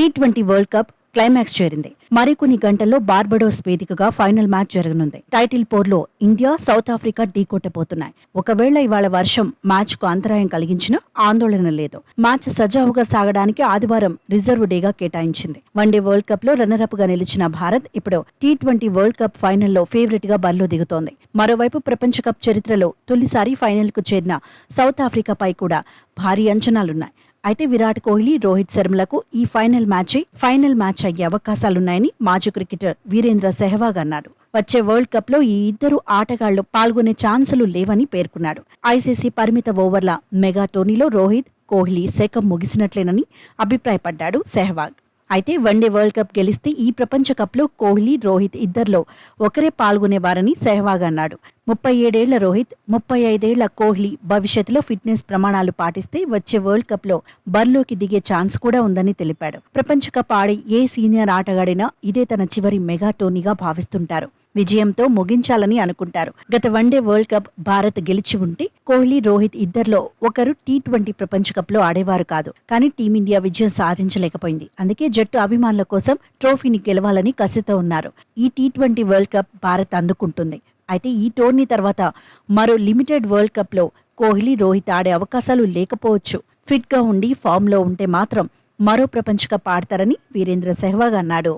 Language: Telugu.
టీ20 వరల్డ్ కప్ క్లైమాక్స్ చేరింది. మరికొన్ని గంటల్లో బార్బడోస్ వేదికగా ఫైనల్ మ్యాచ్ జరగనుంది. టైటిల్ పోర్లో ఇండియా, సౌత్ ఆఫ్రికా ఢీకొట్టబోతున్నాయి. ఒకవేళ ఇవాళ వర్షం మ్యాచ్ కు అంతరాయం కలిగించినా ఆందోళన లేదు. మ్యాచ్ సజావుగా సాగడానికి ఆదివారం రిజర్వ్ డేగా కేటాయించింది. వన్డే వరల్డ్ కప్ లో రన్నరప్ గా నిలిచిన భారత్ ఇప్పుడు టీ20 వరల్డ్ కప్ ఫైనల్లో ఫేవరెట్ గా బరిలో దిగుతోంది. మరోవైపు ప్రపంచ కప్ చరిత్రలో తొలిసారి ఫైనల్ కు చేరిన సౌత్ ఆఫ్రికాపై కూడా భారీ అంచనాలున్నాయి. అయితే విరాట్ కోహ్లీ, రోహిత్ శర్మలకు ఈ ఫైనల్ మ్యాచ్ అయ్యే అవకాశాలున్నాయని మాజీ క్రికెటర్ వీరేంద్ర సెహ్వాగ్ అన్నాడు. వచ్చే వరల్డ్ కప్ లో ఈ ఇద్దరు ఆటగాళ్లు పాల్గొనే ఛాన్సులు లేవని పేర్కొన్నాడు. ఐసీసీ పరిమిత ఓవర్ల మెగా టోర్నీలో రోహిత్, కోహ్లీ శకం ముగిసినట్లేనని అభిప్రాయపడ్డాడు సెహ్వాగ్. అయితే వన్డే వరల్డ్ కప్ గెలిస్తే ఈ ప్రపంచ కప్లో కోహ్లీ, రోహిత్ ఇద్దరిలో ఒకరే పాల్గొనేవారని సెహ్వాగ్ అన్నాడు. 37 ఏళ్ల రోహిత్, 35 ఏళ్ల కోహ్లీ భవిష్యత్తులో ఫిట్నెస్ ప్రమాణాలు పాటిస్తే వచ్చే వరల్డ్ కప్ లో బరిలోకి దిగే ఛాన్స్ కూడా ఉందని తెలిపాడు. ప్రపంచ కప్ ఆడే ఏ సీనియర్ ఆటగాడినా ఇదే తన చివరి మెగా టోర్నీగా భావిస్తుంటారు. విజయంతో ముగించాలని అనుకుంటారు. గత వన్డే వరల్డ్ కప్ భారత్ గెలిచి ఉంటే కోహ్లీ, రోహిత్ ఇద్దరిలో ఒకరు టీ20 ప్రపంచ కప్ లో ఆడేవారు కాదు. కానీ టీమిండియా విజయం సాధించలేకపోయింది. అందుకే జట్టు అభిమానుల కోసం ట్రోఫీని గెలవాలని కసితో ఉన్నారు. ఈ టీ20 వరల్డ్ కప్ భారత్ అందుకుంటుంది. అయితే ఈ టోర్నీ తర్వాత మరో లిమిటెడ్ వరల్డ్ కప్ లో కోహ్లీ, రోహిత్ ఆడే అవకాశాలు లేకపోవచ్చు. ఫిట్ గా ఉండి ఫామ్ లో ఉంటే మాత్రం మరో ప్రపంచ కప్ ఆడతారని వీరేంద్ర సెహ్వాగ్ అన్నాడు.